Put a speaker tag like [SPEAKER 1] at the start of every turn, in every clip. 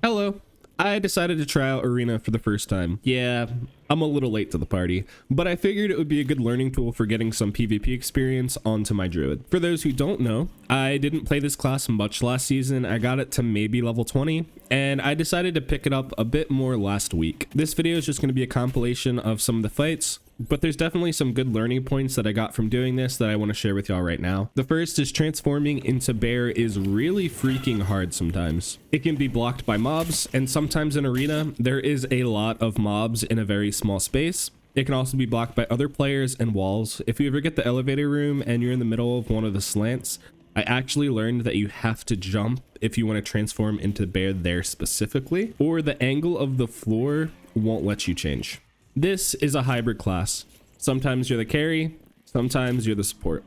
[SPEAKER 1] Hello. I decided to try out Arena for the first time. Yeah, I'm a little late to the party, but I figured it would be a good learning tool for getting some PvP experience onto my Druid. For those who don't know, I didn't play this class much last season. I got it to maybe level 20, and I decided to pick it up a bit more last week. This video is just going to be a compilation of some of the fights, but there's definitely some good learning points that I got from doing this that I want to share with y'all right now. The first is transforming into bear is really freaking hard sometimes. It can be blocked by mobs, and sometimes in Arena, there is a lot of mobs in a very small space. It can also be blocked by other players and walls. If you ever get the elevator room and you're in the middle of one of the slants, I actually learned that you have to jump if you want to transform into bear there specifically, or the angle of the floor won't let you change. This is a hybrid class. Sometimes you're the carry, sometimes you're the support.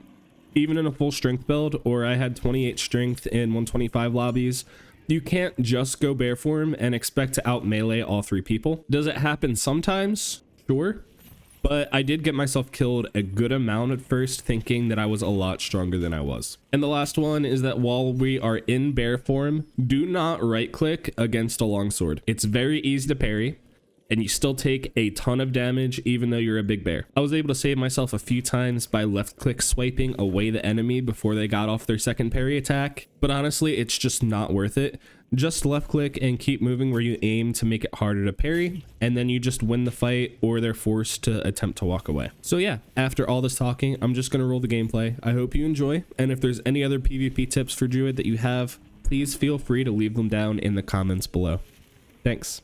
[SPEAKER 1] Even in a full strength build, or I had 28 strength in 125 lobbies, you can't just go bear form and expect to out melee all three people. Does it happen sometimes? Sure. But I did get myself killed a good amount at first, thinking that I was a lot stronger than I was. And the last one is that while we are in bear form, do not right click against a longsword. It's very easy to parry, and you still take a ton of damage even though you're a big bear. I was able to save myself a few times by left click swiping away the enemy before they got off their second parry attack, but honestly it's just not worth it. Just left click and keep moving where you aim to make it harder to parry, and then you just win the fight or they're forced to attempt to walk away. So yeah, after all this talking, I'm just gonna roll the gameplay. I hope you enjoy, and if there's any other PvP tips for Druid that you have, please feel free to leave them down in the comments below. Thanks.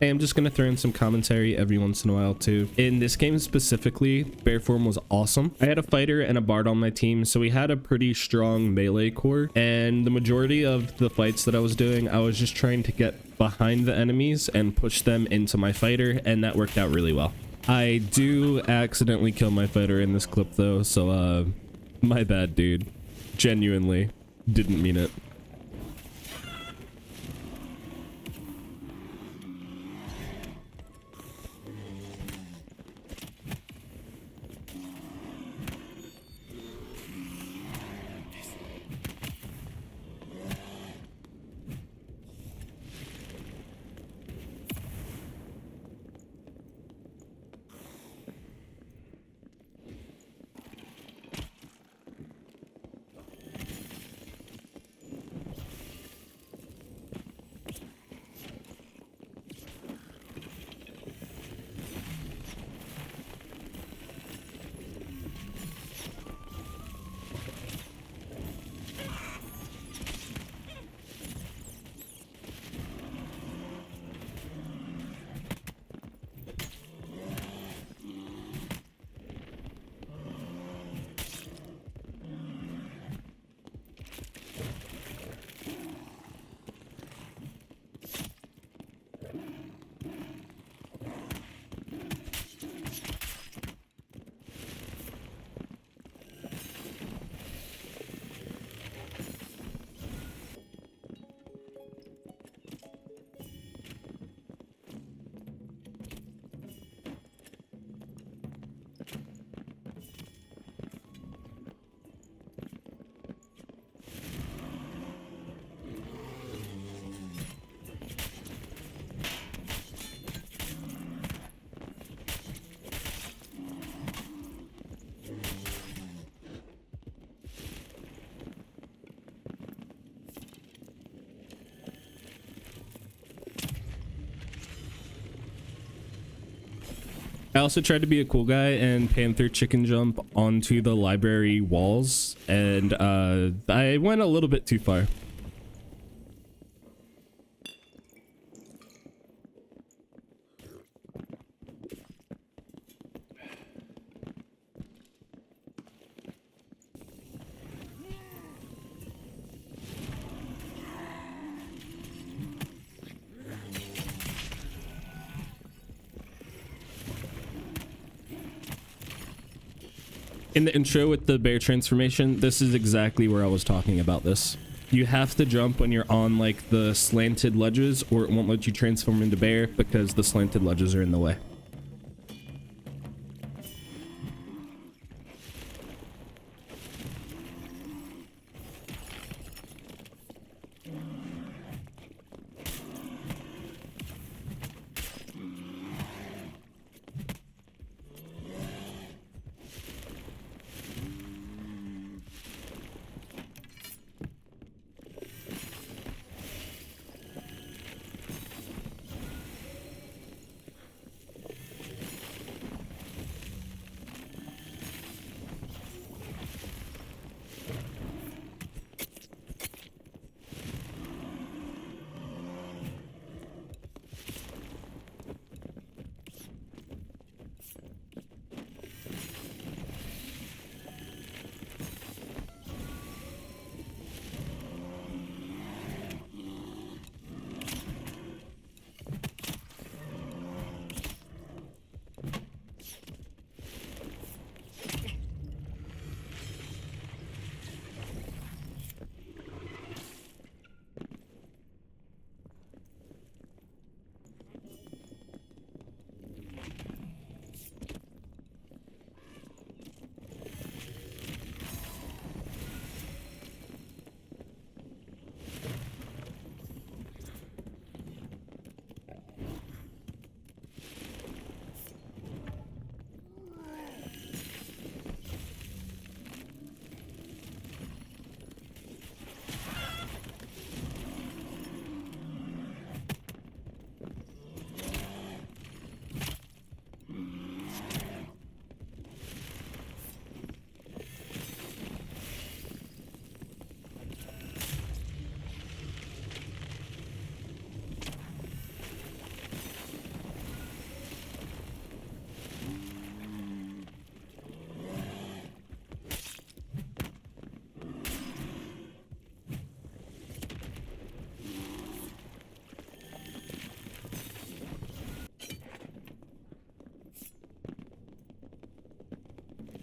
[SPEAKER 1] Hey, I'm just gonna throw in some commentary every once in a while too. In this game specifically, bear form was awesome. I had a fighter and a bard on my team, so we had a pretty strong melee core, and the majority of the fights that I was doing, I was just trying to get behind the enemies and push them into my fighter, and that worked out really well. I do accidentally kill my fighter in this clip though, so my bad, dude. Genuinely didn't mean it. I also tried to be a cool guy and Panther chicken jump onto the library walls, and I went a little bit too far. In the intro with the bear transformation, this is exactly where I was talking about this. You have to jump when you're on like the slanted ledges, or it won't let you transform into bear because the slanted ledges are in the way.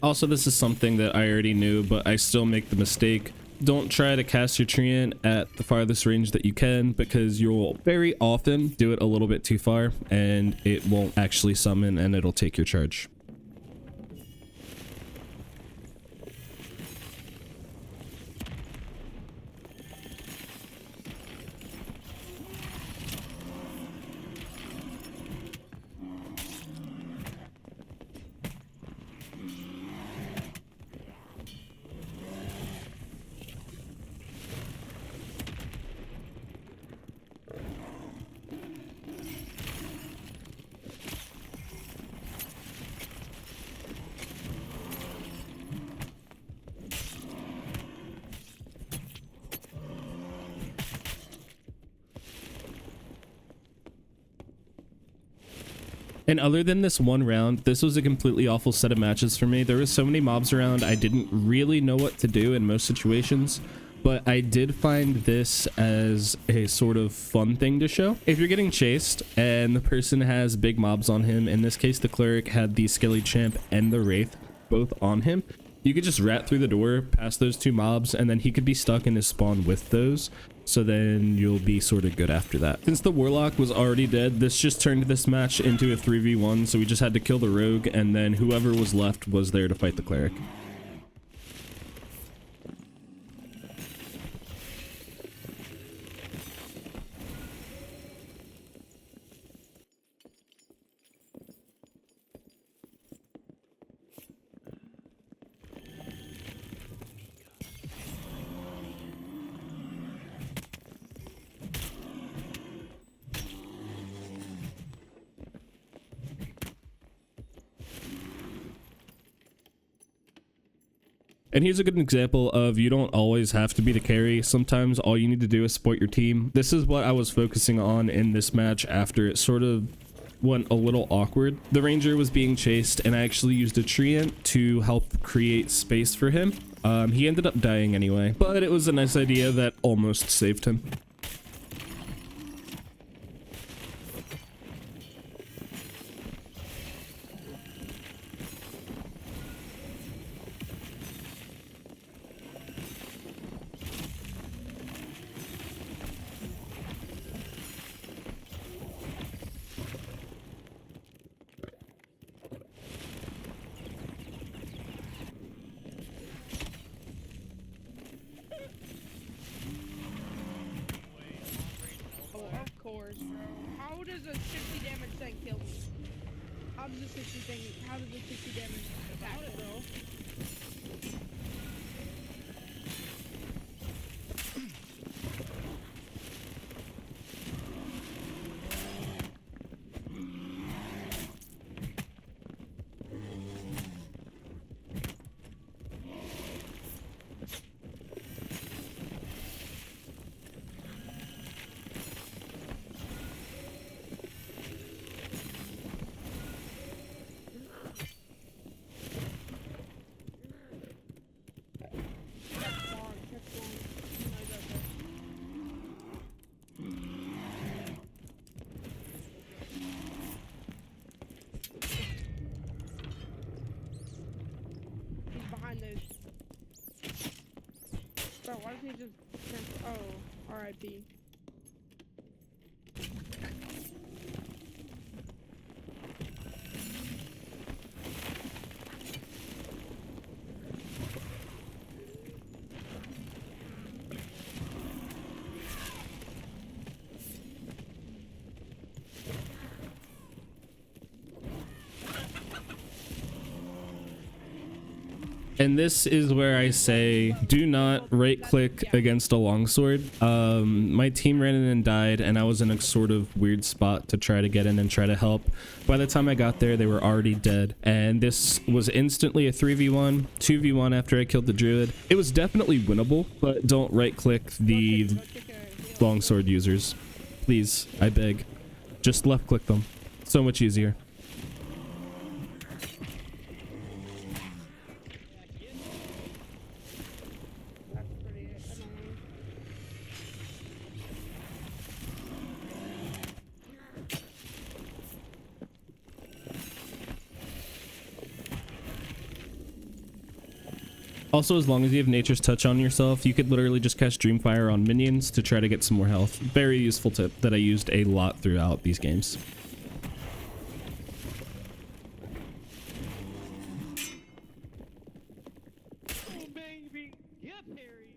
[SPEAKER 1] Also, this is something that I already knew, but I still make the mistake. Don't try to cast your treant at the farthest range that you can, because you'll very often do it a little bit too far and it won't actually summon and it'll take your charge. And other than this one round, this was a completely awful set of matches for me. There were so many mobs around, I didn't really know what to do in most situations, but I did find this as a sort of fun thing to show. If you're getting chased and the person has big mobs on him, in this case the cleric had the skelly champ and the wraith both on him, you could just rat through the door past those two mobs and then he could be stuck in his spawn with those. So then you'll be sort of good after that. Since the warlock was already dead, this just turned this match into a 3v1. So we just had to kill the rogue and then whoever was left was there to fight the cleric. And here's a good example of you don't always have to be the carry. Sometimes all you need to do is support your team. This is what I was focusing on in this match after it sort of went a little awkward. The ranger was being chased and I actually used a treant to help create space for him. He ended up dying anyway, but it was a nice idea that almost saved him.
[SPEAKER 2] does the 60 thing? How does the 60 damage attack it, bro? Behind those. Bro, why doesn't he just oh, R.I.P.
[SPEAKER 1] And this is where I say, do not right click against a longsword. My team ran in and died, and I was in a sort of weird spot to try to get in and try to help. By the time I got there, they were already dead. And this was instantly a 3v1, 2v1 after I killed the druid. It was definitely winnable, but don't right click the longsword users. Please, I beg. Just left click them. So much easier. Also, as long as you have Nature's Touch on yourself, you could literally just cast Dreamfire on minions to try to get some more health. Very useful tip that I used a lot throughout these games.
[SPEAKER 3] Oh, baby. Yep, Harry.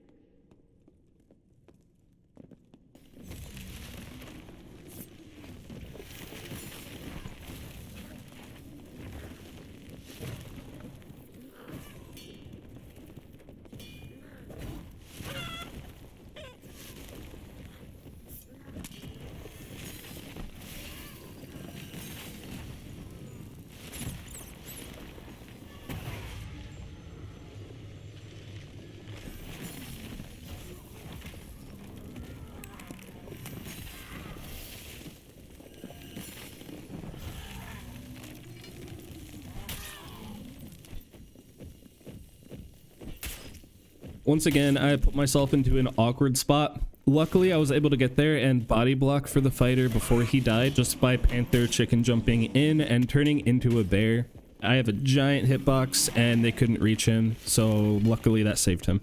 [SPEAKER 1] Once again, I put myself into an awkward spot. Luckily, I was able to get there and body block for the fighter before he died just by Panther chicken jumping in and turning into a bear. I have a giant hitbox and they couldn't reach him, so luckily that saved him.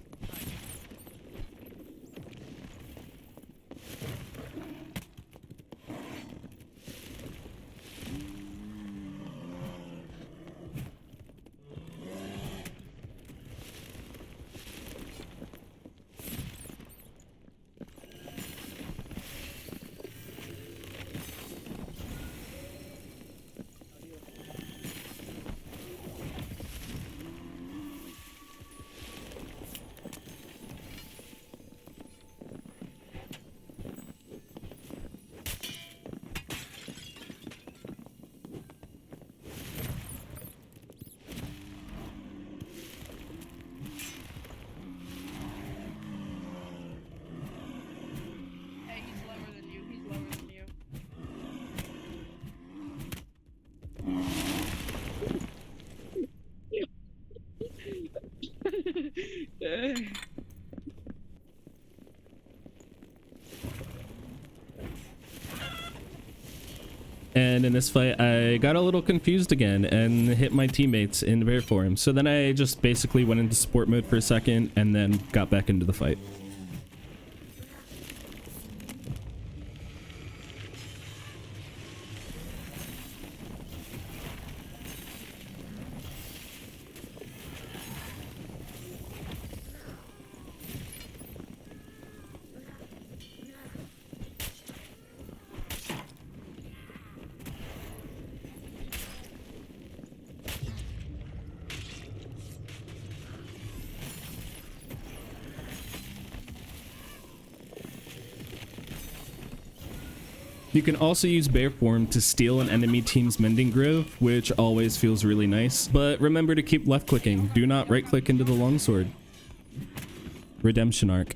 [SPEAKER 2] Hey, he's lower than you. He's lower than you.
[SPEAKER 1] And in this fight, I got a little confused again and hit my teammates in bear form. So then I just basically went into support mode for a second and then got back into the fight. You can also use bear form to steal an enemy team's mending grove, which always feels really nice. But remember to keep left clicking. Do not right click into the longsword. Redemption arc.